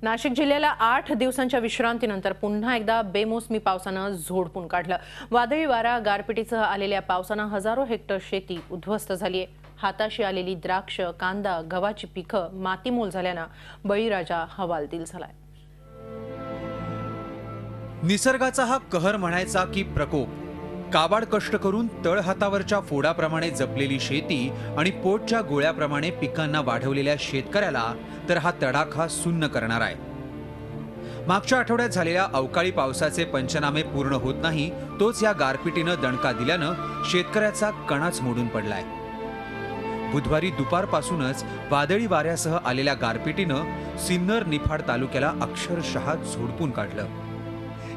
नाशिक जिल्ह्याला 8 दिवसांच्या विश्रांतीनंतर पुन्हा एकदा बेमोसमी पावसानं झोडपून काढलं। वादळी वारा, गारपिटीसह आलेल्या पावसानं हजारो हेक्टर शेती उद्ध्वस्त झाली आहे। हाताशी आलेली द्राक्ष, कांदा, गव्हाची पिकं मातीमोल झाल्यानं बळीराजा हवालदिल झालाय। निसर्गाचा हा कहर म्हणायचा की प्रकोप। काबाड कष्ट करून तळहातावरच्या फोडाप्रमाणे जपलेली शेती आणि पोटच्या गोळ्याप्रमाणे पिकांना वाढवलेल्या शेतकऱ्याला तर हा तडाखा सुन्न करणार आहे। मागच्या आठवड्यात झालेल्या अवकाळी पावसाचे पंचनामे पूर्ण होत नाही, तोच या गारपिटीनं दणका दिल्यानं शेतकऱ्याचा कणाच मोडून पडलाय। बुधवारी दुपारपासूनच वादळी वाऱ्यासह आलेल्या गारपिटीनं सिन्नर निफाड तालुक्याला अक्षरशः झोडपून काढलं।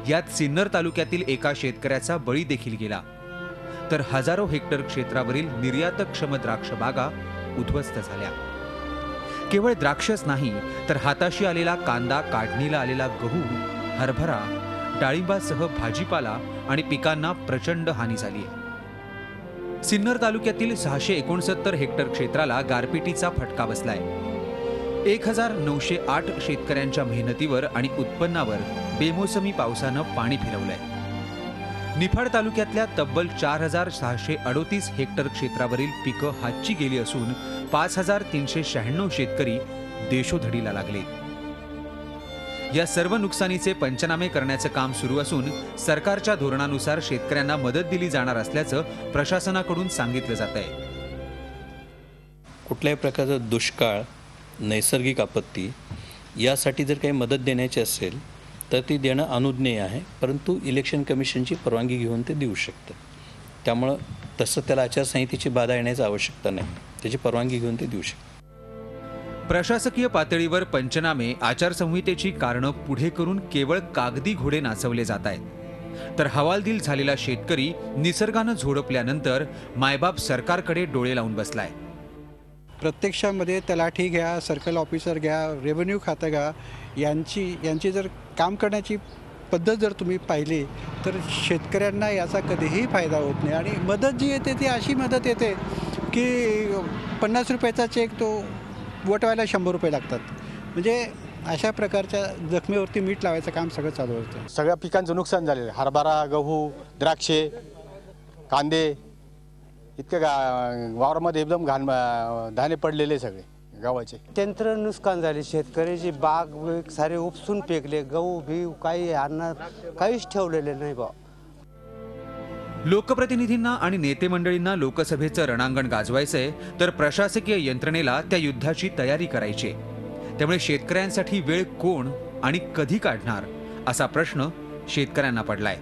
यात सिन्नर तालुक्यातील एका शेतकऱ्याचा बळी देखील गेला, तर हजारो हेक्टर क्षेत्रावरील निर्यातक्षम द्राक्ष बागा उद्ध्वस्त झाल्या। केवळ द्राक्षच नाही तर हाताशी आलेला कांदा, काढणीला आलेला गहू, हरभरा, डाळिंबासह भाजीपाला आणि पिकांना प्रचंड हानी झाली आहे। सिन्नर तालुक्यातील 669 हेक्टर क्षेत्राला गारपिटीचा फटका बसलाय। 1908 शेतकऱ्यांच्या मेहनतीवर आणि उत्पन्नावर बेमोसमी पावसानं पाणी फिरवलंय। निफाड तालुक्यातल्या तब्बल 4638 हेक्टर क्षेत्रावरील पिकं हातची गेली असून 5396 शेतकरी देशोधडीला लागले। या सर्व नुकसानीचे पंचनामे करण्याचं काम सुरू असून सरकारच्या धोरणानुसार शेतकऱ्यांना मदत दिली जाणार असल्याचं प्रशासनाकडून सांगितलं जात आहे। कुठल्याही प्रकारचा दुष्काळ, नैसर्गिक आपत्ती यासाठी जर काही मदत देण्याची असेल तर ती देणं अनुज्ञेय आहे, परंतु इलेक्शन कमिशनची परवानगी घेऊन ते देऊ शकतं। त्यामुळं तसं त्याला आचारसंहितेची बाधा येण्याची आवश्यकता नाही, त्याची परवानगी घेऊन ते देऊ शकतं। प्रशासकीय पातळीवर पंचनामे, आचारसंहितेची कारणं पुढे करून केवळ कागदी घोडे नाचवले जात आहेत, तर हवालदिल झालेला शेतकरी निसर्गानं झोडपल्यानंतर मायबाप सरकारकडे डोळे लावून बसलाय। प्रत्यक्षामध्ये तलाठी घ्या, सर्कल ऑफिसर घ्या, रेव्हेन्यू खातं घ्या, यांची जर काम करण्याची पद्धत जर तुम्ही पाहिली तर शेतकऱ्यांना याचा कधीही फायदा होत नाही। आणि मदत जी येते ती अशी मदत येते की 50 रुपयाचा चेक तो वटवायला 100 रुपये लागतात। म्हणजे अशा प्रकारच्या जखमेवरती मीठ लावायचं काम सगळं चालू होतं। सगळ्या पिकांचं नुकसान झालेलं आहे। हरभरा, गहू, द्राक्षे, कांदे इतके वावरामध्ये एकदम घाण धाने पडलेले सगळे गावाचे। तंत्र नुकसान झाले, शेतकऱ्याची बाग सारे उपसून फेकले, गहू भी काही अन्न काहीच ठेवलेले नाही बा। लोकप्रतिनिधींना आणि नेते मंडळींना लोकसभेचं रणांगण गाजवायचंय, तर प्रशासकीय यंत्रणेला त्या युद्धाची तयारी करायची। त्यामुळे शेतकऱ्यांसाठी वेळ कोण आणि कधी काढणार असा प्रश्न शेतकऱ्यांना पडलाय।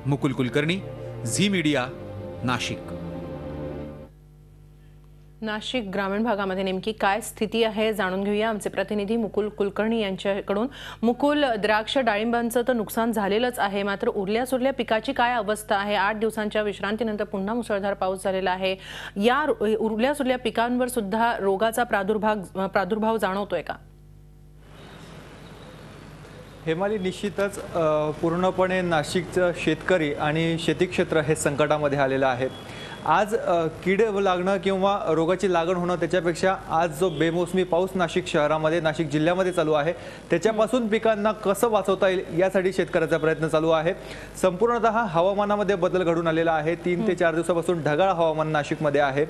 मुकुल कुलकर्णी, झी मीडिया, नाशिक। नाशिक ग्रामीण भागामध्ये नेमकी काय स्थिती आहे जाणून घेऊया आमचे प्रतिनिधी मुकुल कुलकर्णी यांच्याकडून। मुकुल, द्राक्ष, डाळिंबांचं तर नुकसान झालेलंच आहे, मात्र उरल्या सुरल्या पिकाची काय अवस्था आहे? 8 दिवसांच्या विश्रांतीनंतर पुन्हा मुसळधार पाऊस झालेला आहे। या उरल्या सुरल्या पिकांवर सुद्धा रोगाचा प्रादुर्भाव जाणवतोय का? हेमाली, निश्चितच पूर्णपणे नाशिकचं शेतकरी आणि शेती क्षेत्र हे संकटामध्ये आलेलं आहे। आज कीड लागणं किंवा रोगाची लागण होणं त्याच्यापेक्षा आज जो बेमोसमी पाऊस नाशिक शहरामध्ये, नाशिक जिल्ह्यामध्ये चालू आहे त्याच्यापासून पिकांना कसं वाचवता येईल यासाठी शेतकऱ्याचा प्रयत्न चालू आहे। संपूर्णतः हवामानामध्ये बदल घडून आलेला आहे। 3 ते 4 दिवसापासून ढगाळ हवामान नाशिकमध्ये आहे।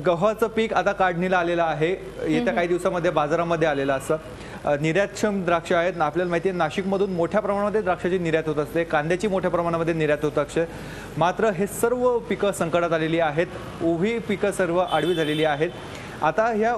गव्हाचं पीक आता काढणीला आलेलं आहे, येत्या काही दिवसामध्ये बाजारामध्ये आलेलं असं। निर्यातक्षम द्राक्ष आहेत, आपल्याला माहिती आहे नाशिकमधून मोठ्या प्रमाणामध्ये द्राक्षाची निर्यात होत असते, कांद्याची मोठ्या प्रमाणामध्ये निर्यात होत असते। मात्र हे सर्व पिकं संकटात आलेली आहेत, उभी पिकं सर्व आडवी झालेली आहेत। आता ह्या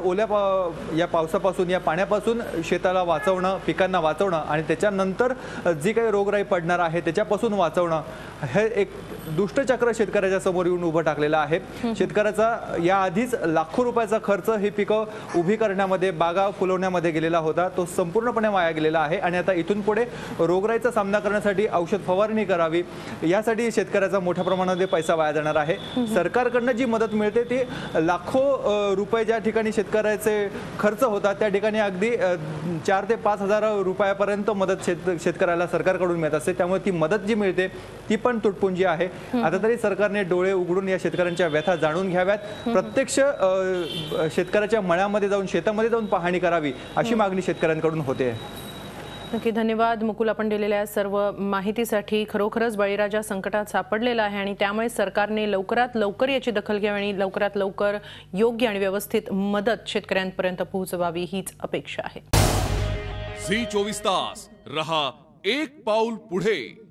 या पावसापासून, या पाण्यापासून शेताला वाचवणं, पिकांना वाचवणं आणि त्याच्यानंतर जी काही रोगराई पडणार आहे त्याच्यापासून वाचवणं, हे एक दुष्टचक्र शेतकऱ्याच्या समोर येऊन उभं टाकलेलं आहे। शेतकऱ्याचा याआधीच लाखो रुपयाचा खर्च ही पिकं उभी करण्यामध्ये, बागा फुलवण्यामध्ये गेलेला होता, तो संपूर्णपणे वाया गेलेला आहे। आणि आता इथून पुढे रोगराईचा सामना करण्यासाठी औषध फवारणी करावी, यासाठी शेतकऱ्याचा मोठ्या प्रमाणामध्ये पैसा वाया जाणार आहे। सरकारकडनं जी मदत मिळते ती लाखो रुपये ज्या ठिकाणी शेतकऱ्याचे खर्च होतात त्या ठिकाणी अगदी 4 ते 5 हजार रुपयापर्यंत मदत शेतकऱ्याला सरकारकडून मिळत असते। त्यामुळे ती मदत जी मिळते ती पण तुटपुंजी आहे। आता तरी सरकारने डोळे उघडून या शेतकऱ्यांच्या व्यथा जाणून घ्याव्यात, प्रत्यक्ष शेतकऱ्याच्या मळ्यामध्ये जाऊन, शेतामध्ये जाऊन पाहणी करावी, अशी मागणी शेतकऱ्यांकडून होते। नक्की धन्यवाद मुकुल, आपण दिलेल्या सर्व माहितीसाठी. खरोखरच बळीराजा संकटात सापडलेला आहे आणि त्यामुळे सरकारने लवकरात लवकर याची दखल घ्यावी आणि लवकरात लवकर योग्य आणि व्यवस्थित मदत शेतकऱ्यांपर्यंत पोहोचवावी हीच अपेक्षा आहे. झी 24 तास रहा एक पाऊल पुढे.